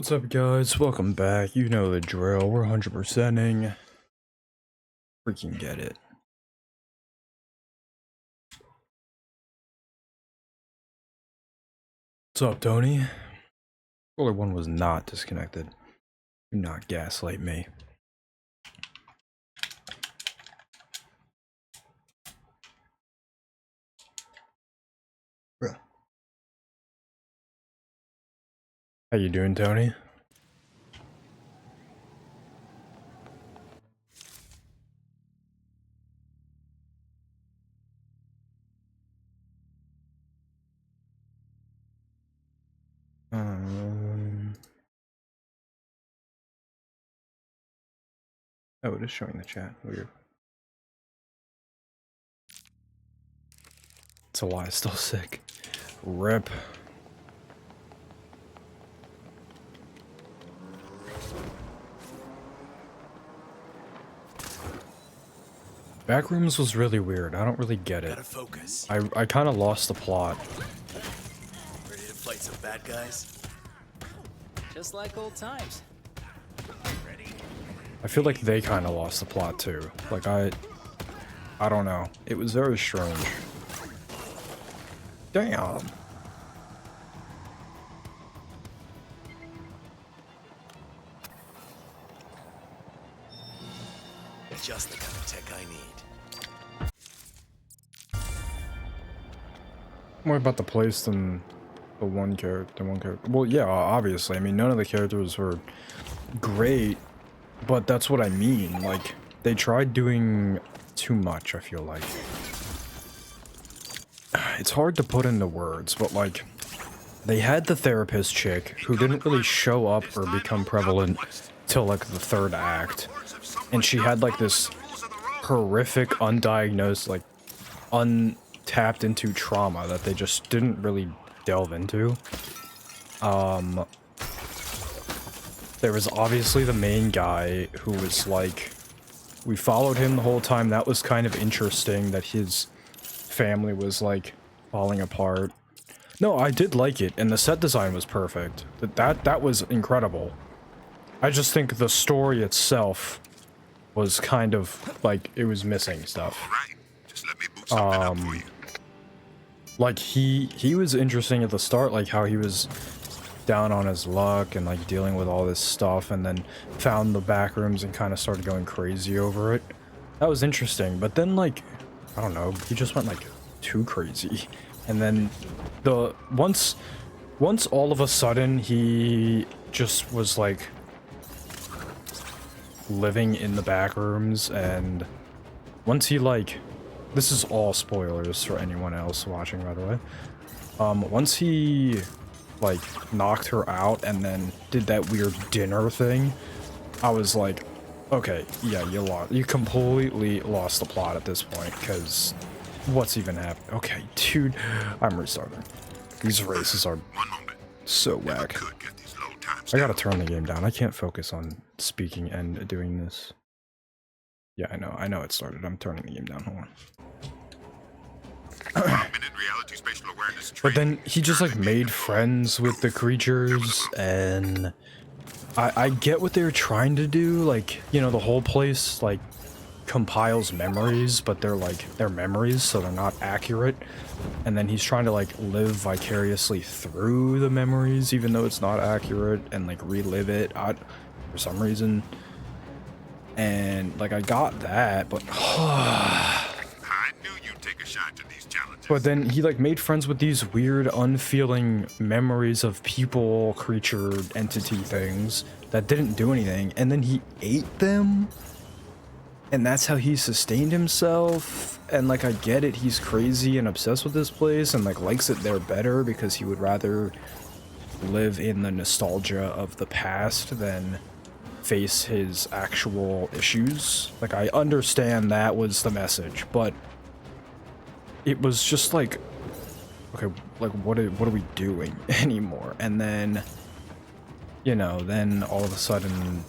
What's up, guys? Welcome back. You know the drill. We're 100%ing. Freaking get it. What's up, Tony? Roller 1 was not disconnected. Do not gaslight me. Bruh. How you doing, Tony? Oh, it is showing the chat. Weird. It's a lie. Still sick. Rip. Backrooms was really weird. I don't really get it. Gotta focus. I kind of lost the plot. Ready to fight some bad guys? Just like old times. I feel like they kind of lost the plot too. Like I don't know. It was very strange. Damn. Just the kind of tech I need. More about the place than the one character. Well, yeah, obviously. I mean, none of the characters were great, but that's what I mean. Like, they tried doing too much, I feel like. It's hard to put into words, but like, they had the therapist chick who didn't really show up or become prevalent till like the third act. And she had like this horrific, undiagnosed, like, untapped into trauma that they just didn't really delve into. There was obviously the main guy who was like, we followed him the whole time. That was kind of interesting that his family was like falling apart. No, I did like it, and the set design was perfect. That was incredible. I just think the story itself was kind of like, it was missing stuff. Like he was interesting at the start, like how he was down on his luck and like dealing with all this stuff, and then found the back rooms and kind of started going crazy over it. That was interesting, but then like, I don't know, he just went like too crazy. And then once all of a sudden he just was like living in the back rooms, and once he like, this is all spoilers for anyone else watching, by the way. Once he like knocked her out and then did that weird dinner thing, I was like, okay, yeah, you completely lost the plot at this point, because what's even happening? Okay, dude, I'm restarting. These races are so whack. I gotta turn the game down. I can't focus on speaking and doing this. Yeah, I know it started. I'm turning the game down. Hold on. But then he just like made friends with the creatures, and I get what they were trying to do. Like, you know, the whole place like compiles memories, but they're memories, so they're not accurate. And then he's trying to like live vicariously through the memories, even though it's not accurate, and like relive it for some reason. And like, I got that, but I knew you'd take a shot to these challenges. but then he like made friends with these weird, unfeeling memories of people, creature, entity things that didn't do anything, and then he ate them. And that's how he sustained himself. And like, I get it, he's crazy and obsessed with this place and like likes it there better because he would rather live in the nostalgia of the past than face his actual issues. Like, I understand that was the message, but it was just like, okay, like what are we doing anymore? And then, you know, then all of a sudden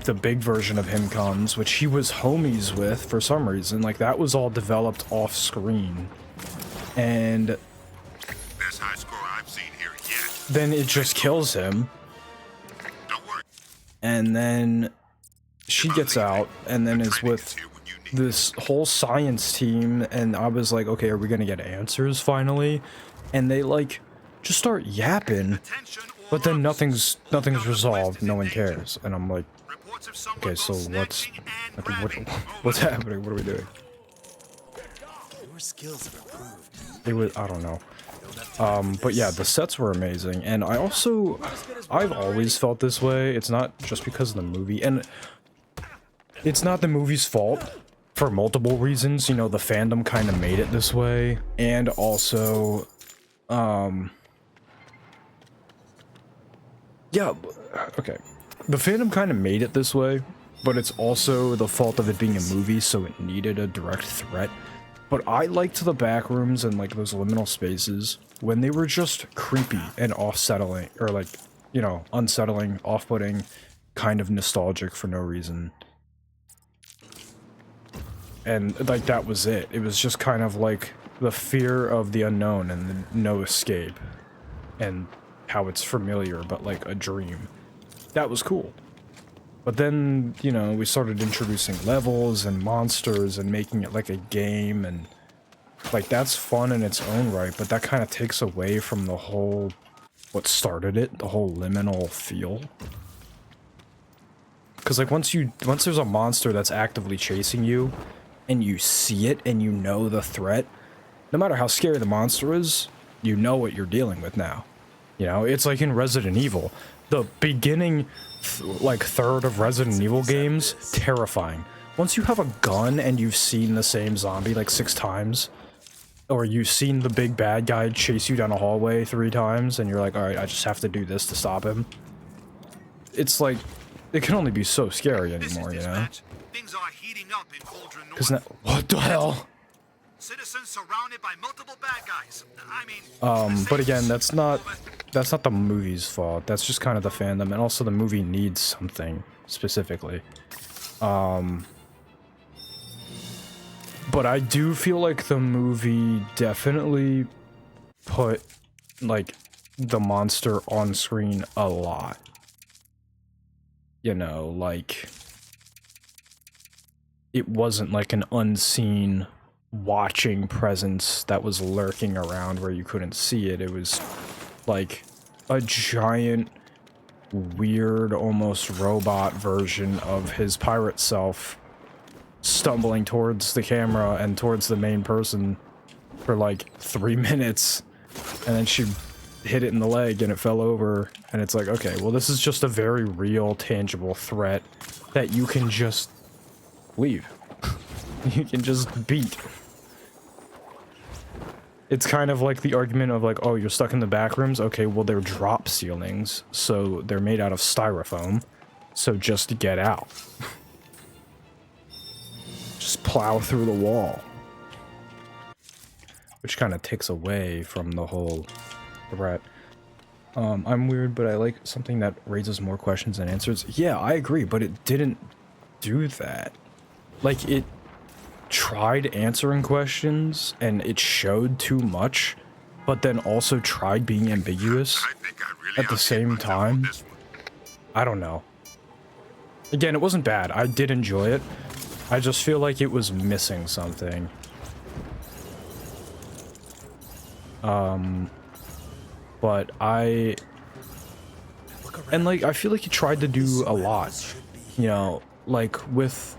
the big version of him comes, which he was homies with for some reason. Like, that was all developed off screen, and Best high score I've seen here yet. then it just kills him. Don't worry. And then she gets out and then is with this whole science team, and I was like, okay, are we gonna get answers finally? And they like just start yapping, but then nothing's resolved, no one cares, and I'm like, okay, so what's happening? What are we doing? Your skills have improved. It was, I don't know. But yeah, the sets were amazing, and I've always felt this way. It's not just because of the movie, and it's not the movie's fault for multiple reasons. You know, the fandom kind of made it this way, and also, yeah, okay. The fandom kind of made it this way, but it's also the fault of it being a movie, so it needed a direct threat. But I liked the back rooms and like those liminal spaces when they were just creepy and off-settling, or like, you know, unsettling, off-putting, kind of nostalgic for no reason. And like that was it. It was just kind of like the fear of the unknown and the no escape, and how it's familiar but like a dream. That was cool. But then, you know, we started introducing levels and monsters and making it like a game, and like that's fun in its own right, but that kind of takes away from the whole, what started it, the whole liminal feel. Because like once there's a monster that's actively chasing you, and you see it and you know the threat, no matter how scary the monster is, you know what you're dealing with now. You know, it's like in Resident Evil. The beginning, like, third of Resident Evil games, terrifying. Once you have a gun and you've seen the same zombie like 6 times, or you've seen the big bad guy chase you down a hallway 3 times, and you're like, alright, I just have to do this to stop him. It's like, it can only be so scary anymore, you know? Things are heating up in Cauldron North. Because now, what the hell? Citizens surrounded by multiple bad guys. I mean, But again, that's not the movie's fault. That's just kind of the fandom, and also the movie needs something specifically. But I do feel like the movie definitely put like the monster on screen a lot. You know, like it wasn't like an unseen watching presence that was lurking around where you couldn't see it. It was like a giant, weird, almost robot version of his pirate self stumbling towards the camera and towards the main person for like 3 minutes, and then she hit it in the leg and it fell over, and it's like, okay, well, this is just a very real, tangible threat that you can just leave. You can just beat. It's kind of like the argument of like, oh, you're stuck in the back rooms? Okay, well, they're drop ceilings, so they're made out of styrofoam, so just get out. Just plow through the wall. Which kind of takes away from the whole threat. I'm weird, but I like something that raises more questions than answers. Yeah, I agree, but it didn't do that. Like, it tried answering questions, and it showed too much, but then also tried being ambiguous I think I really at the ought to same get my time on time. this one. I don't know. Again, it wasn't bad. I did enjoy it. I just feel like it was missing something. But I feel like he tried to do a lot, you know, like with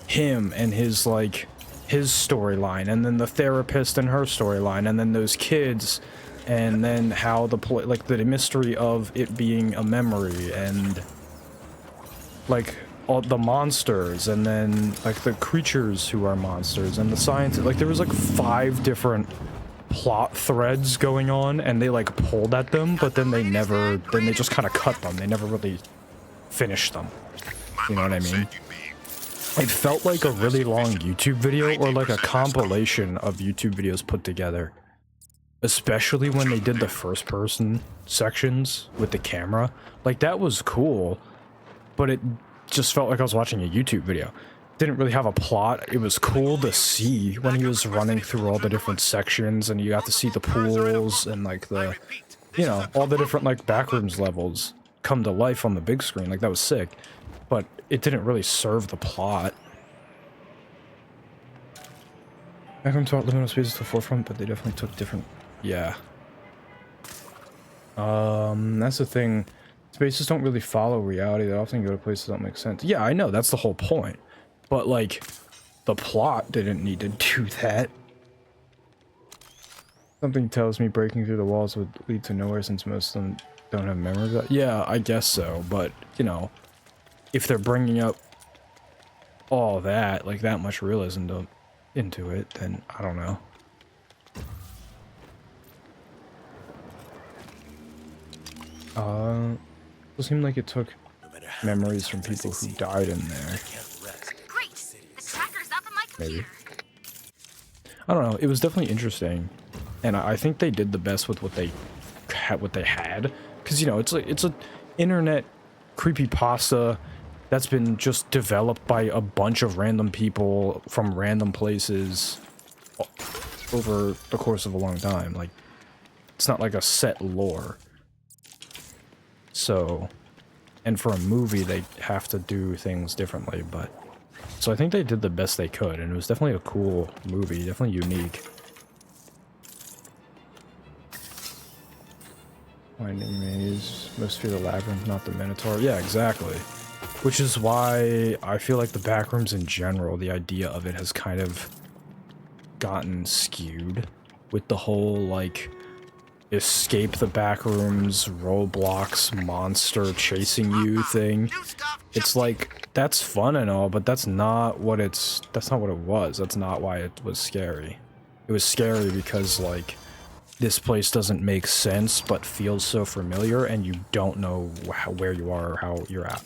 him and his like his storyline, and then the therapist and her storyline, and then those kids, and then how the mystery of it being a memory, and like all the monsters, and then like the creatures who are monsters, and the science. Like there was like 5 different plot threads going on, and they like pulled at them, but then they just kind of cut them. They never really finished them. You know what I mean? It felt like a really long YouTube video, or like a compilation of YouTube videos put together. Especially when they did the first person sections with the camera. Like that was cool, but it just felt like I was watching a YouTube video. Didn't really have a plot. It was cool to see when he was running through all the different sections, and you got to see the pools and like the you know, all the different, like, backrooms levels come to life on the big screen. Like, that was sick. But it didn't really serve the plot. Backrooms brought liminal spaces to the forefront, but they definitely took different... Yeah. That's the thing. Spaces don't really follow reality. They often go to places that don't make sense. Yeah, I know. That's the whole point. But, like, the plot didn't need to do that. Something tells me breaking through the walls would lead to nowhere since most of them don't have memory of that. Yeah, I guess so. But, you know, if they're bringing up all that, like that much realism into it, then I don't know. It seemed like it took memories from people who died in there. Great. The tracker's up on my computer. Maybe. I don't know. It was definitely interesting, and I think they did the best with what they had. Because, you know, it's a internet creepypasta that's been just developed by a bunch of random people from random places over the course of a long time. Like, it's not like a set lore. So, and for a movie, they have to do things differently, but... So I think they did the best they could, and it was definitely a cool movie, definitely unique. Winding maze, must fear the labyrinth, not the Minotaur. Yeah, exactly. Which is why I feel like the backrooms in general, the idea of it has kind of gotten skewed with the whole, like, escape the backrooms, Roblox monster chasing you thing. It's like, that's fun and all, but that's not what it was. That's not why it was scary. It was scary because, like, this place doesn't make sense but feels so familiar, and you don't know where you are or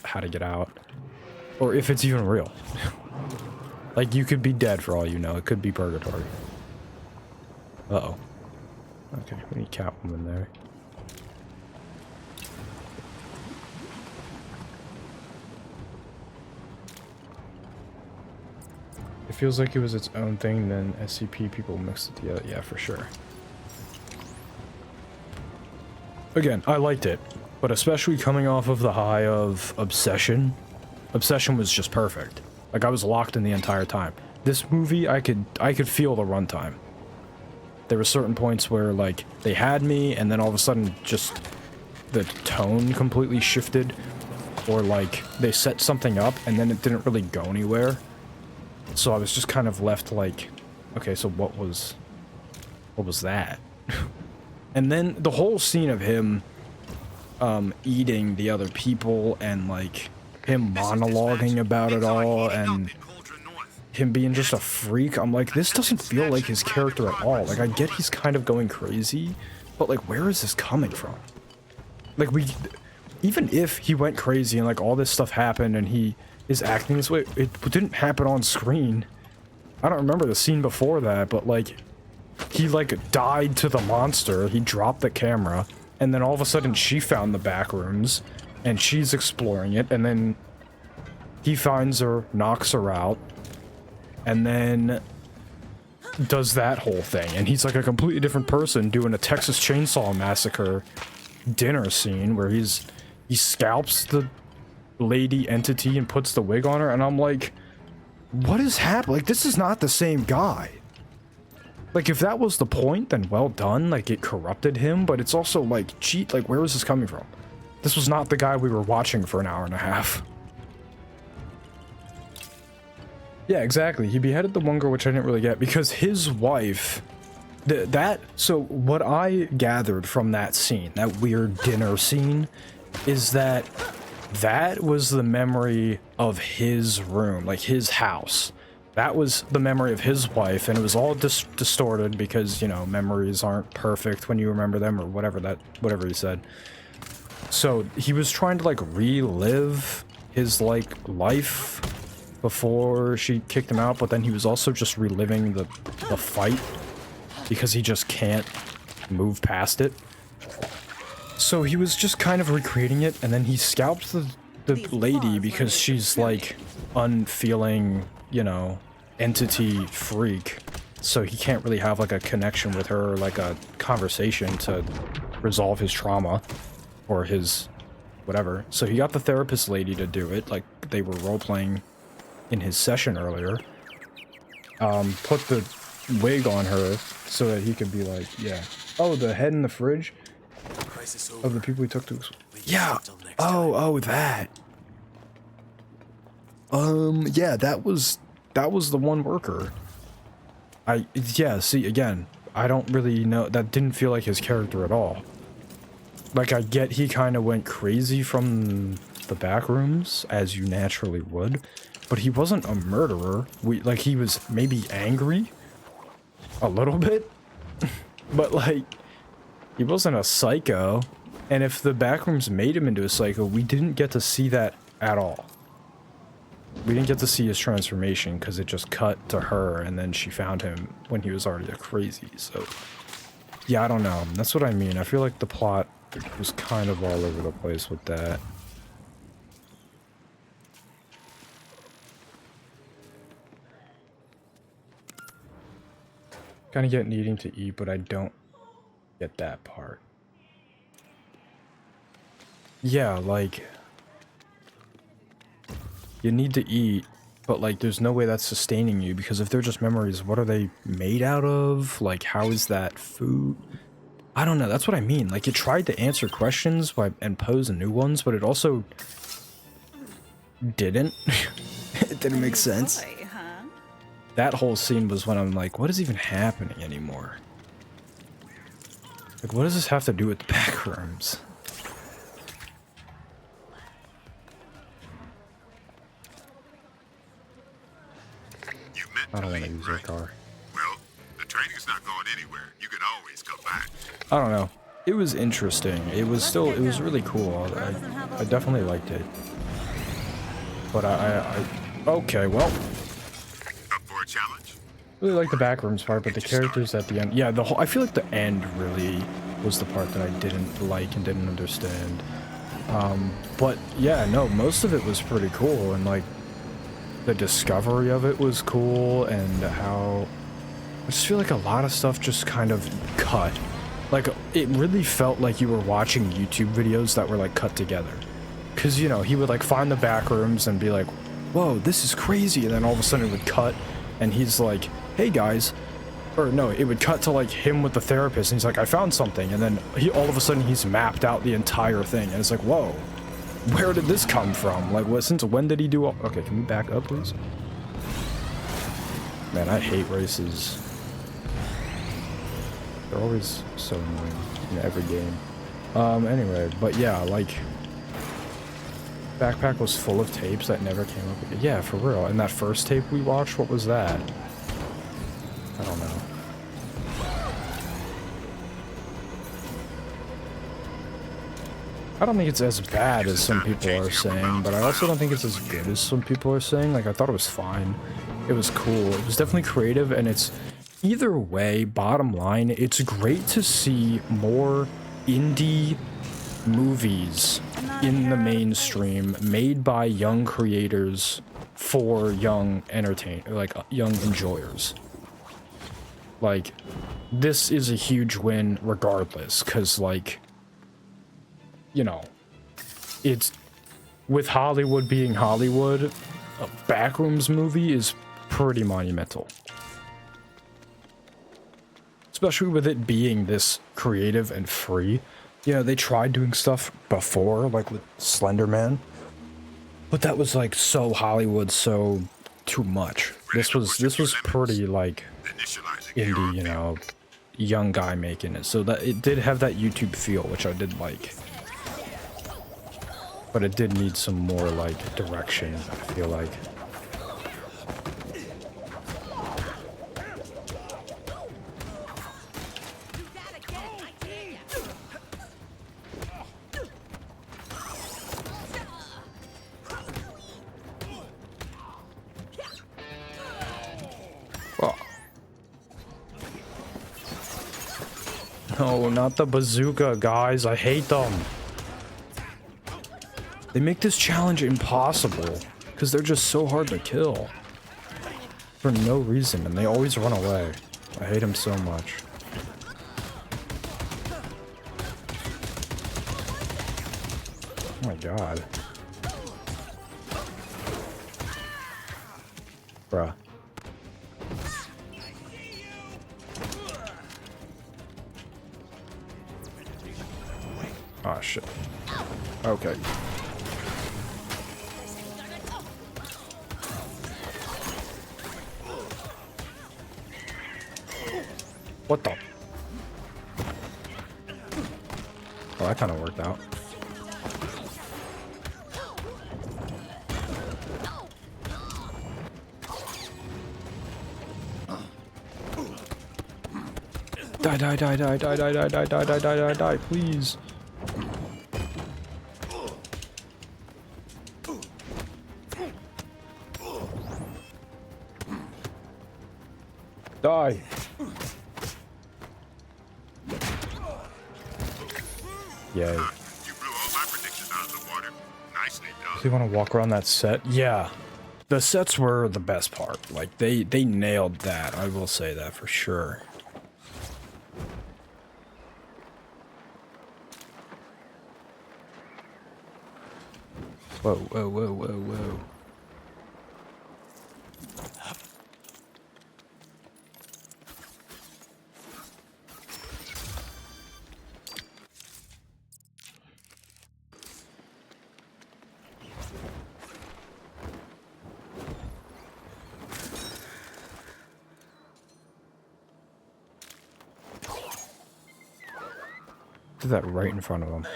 how to get out, or if it's even real. Like, you could be dead for all you know. It could be purgatory. Uh-oh. Okay, we need Catwoman there. It feels like it was its own thing, then SCP people mixed it together. Yeah, for sure. Again, I liked it, but especially coming off of the high of Obsession. Obsession was just perfect. Like, I was locked in the entire time. This movie, I could feel the runtime. There were certain points where, like, they had me, and then all of a sudden, just the tone completely shifted. Or, like, they set something up, and then it didn't really go anywhere. So I was just kind of left like, okay, so what was that? And then the whole scene of him eating the other people, and, like, him monologuing about it all, and him being just a freak. I'm like, this doesn't feel like his character at all. Like, I get he's kind of going crazy, but, like, where is this coming from? Like, even if he went crazy and, like, all this stuff happened and he is acting this way, it didn't happen on screen. I don't remember the scene before that, but, like, he, like, died to the monster, he dropped the camera, and then all of a sudden she found the back rooms, and she's exploring it, and then he finds her, knocks her out, and then does that whole thing, and he's like a completely different person doing a Texas Chainsaw Massacre dinner scene where he scalps the lady entity and puts the wig on her, and I'm like, what is happening? Like, this is not the same guy. Like, if that was the point, then well done. Like, it corrupted him, but it's also like, cheat. Like, where is this coming from? This was not the guy we were watching for an hour and a half. Yeah, exactly. He beheaded the one girl, which I didn't really get, because his wife... So, what I gathered from that scene, that weird dinner scene, is that was the memory of his room, like his house. That was the memory of his wife, and it was all distorted because, you know, memories aren't perfect when you remember them, or whatever he said. So, he was trying to, like, relive his, like, life before she kicked him out, but then he was also just reliving the fight because he just can't move past it. So he was just kind of recreating it, and then he scalped the lady because she's, like, unfeeling, you know, entity freak. So he can't really have, like, a connection with her, or, like, a conversation to resolve his trauma or his whatever. So he got the therapist lady to do it, like they were role-playing in his session earlier. Put the wig on her so that he could be like, yeah. Oh, the head in the fridge of the people he took to. Yeah. Oh, that. Yeah, that was the one worker. Yeah, see, again, I don't really know. That didn't feel like his character at all. Like, I get he kind of went crazy from the back rooms, as you naturally would, but he wasn't a murderer. Like, he was maybe angry a little bit, but like, he wasn't a psycho. And if the backrooms made him into a psycho, we didn't get to see that at all. We didn't get to see his transformation because it just cut to her and then she found him when he was already a crazy. So, yeah, I don't know. That's what I mean. I feel like the plot was kind of all over the place with that. Kind of get needing to eat, but I don't get that part. Yeah, like, you need to eat, but like there's no way that's sustaining you, because if they're just memories, what are they made out of? Like, how is that food? I don't know. That's what I mean. Like, it tried to answer questions and pose new ones, but it also didn't. It didn't make sense. That whole scene was when I'm like, what is even happening anymore? Like, what does this have to do with the back rooms? I don't want to use that car. Well, the training's not going anywhere. You can always come back. I don't know. It was interesting. It was really cool. I definitely liked it. But okay, well. Up for a challenge? Really like the backrooms part, but the characters at the end, yeah, I feel like the end really was the part that I didn't like and didn't understand. But yeah, no, most of it was pretty cool, and like the discovery of it was cool, and how I just feel like a lot of stuff just kind of cut. Like, it really felt like you were watching YouTube videos that were like cut together. Cause, you know, he would like find the back rooms and be like, whoa, this is crazy, and then all of a sudden it would cut and he's like, hey guys, or no, it would cut to like him with the therapist and he's like, I found something, and then all of a sudden he's mapped out the entire thing, and it's like, whoa, where did this come from? Like, since when did he do all— okay, can we back up, please? Man, I hate races. They're always so annoying in every game. Anyway, but yeah, like, backpack was full of tapes that never came up again. Yeah, for real. And that first tape we watched, what was that? I don't know. I don't think it's as bad as some people are saying, but I also don't think it's as good as some people are saying. Like, I thought it was fine. It was cool. It was definitely creative, and it's— either way, bottom line, it's great to see more indie movies in the mainstream made by young creators for young young enjoyers. Like, this is a huge win regardless, because, like, you know, it's— with Hollywood being Hollywood, a Backrooms movie is pretty monumental. Especially with it being this creative and free. You know, they tried doing stuff before, like with Slender Man, but that was like so Hollywood, so too much. This was pretty like indie, you know, young guy making it. So that it did have that YouTube feel, which I did like. But it did need some more like direction, I feel like. No, not the bazooka, guys. I hate them. They make this challenge impossible because they're just so hard to kill for no reason, and they always run away. I hate them so much. Oh my god. Bruh. Oh shit. Okay. What the? Oh, that kind of worked out. Die, die, die, die, die, die, die, die, die, die, die, die, die, please. Die. Yay. You blew all my predictions out of the water. Nicely done. Do you want to walk around that set? Yeah. The sets were the best part. Like, they nailed that. I will say that for sure. Whoa, whoa, whoa, whoa, whoa. Did that right in front of him.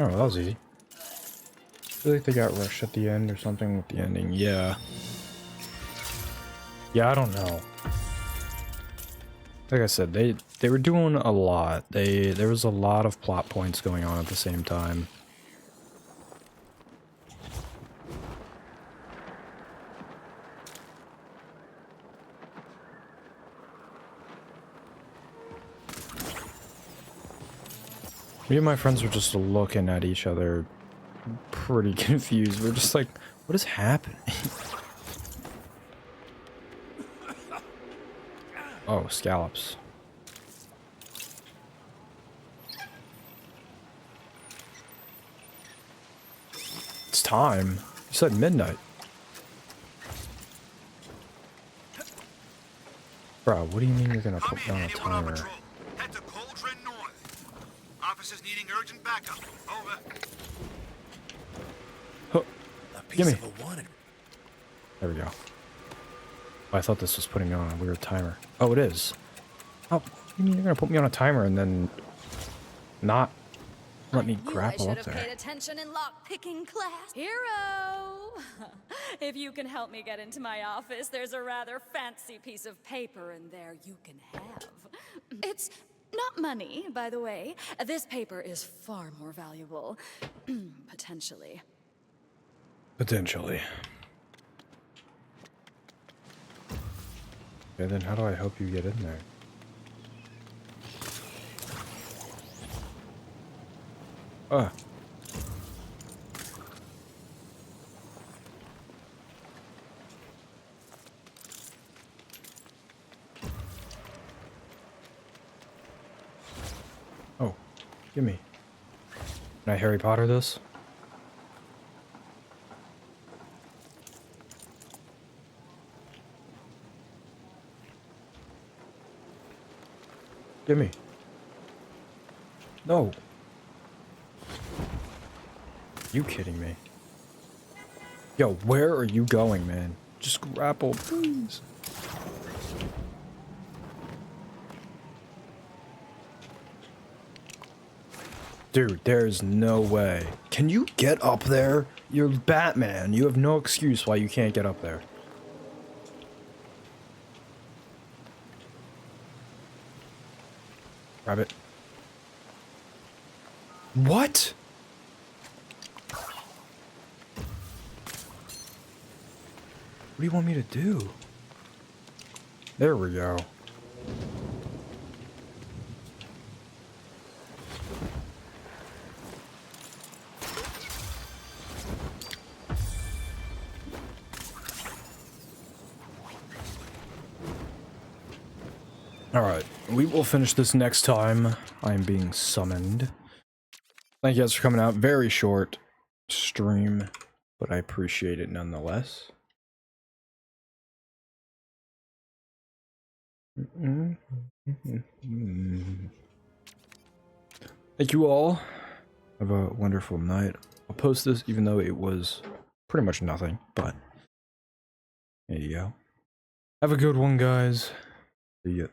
Oh, that was easy. I feel like they got rushed at the end or something with the ending. Yeah. Yeah, I don't know. Like I said, they were doing a lot. There was a lot of plot points going on at the same time. Me and my friends were just looking at each other pretty confused. We're just like, what is happening? Oh, scallops. It's time. You said midnight. Bro, what do you mean you're gonna put down a Anyone on timer? patrol? Head to Cauldron North. Officers needing urgent backup. Over. Huh. A piece Gimme. of a wanted. There we go. I thought this was putting me on a weird timer. Oh, it is. Oh, you mean you're gonna put me on a timer and then not let me grapple up I should have there? paid attention in lock-picking class. Hero! If you can help me get into my office, there's a rather fancy piece of paper in there you can have. It's not money, by the way. This paper is far more valuable. Potentially. Potentially. Okay, then how do I help you get in there? Ah. Oh, gimme. Can I Harry Potter this? Gimme. No. You kidding me? Yo, where are you going, man? Just grapple, please. Dude, there's no way. Can you get up there? You're Batman. You have no excuse why you can't get up there. Grab it. What? What do you want me to do? There we go. Alright, we will finish this next time. I am being summoned. Thank you guys for coming out. Very short stream, but I appreciate it nonetheless. Thank you all. Have a wonderful night. I'll post this even though it was pretty much nothing, but there you go. Have a good one, guys. See ya.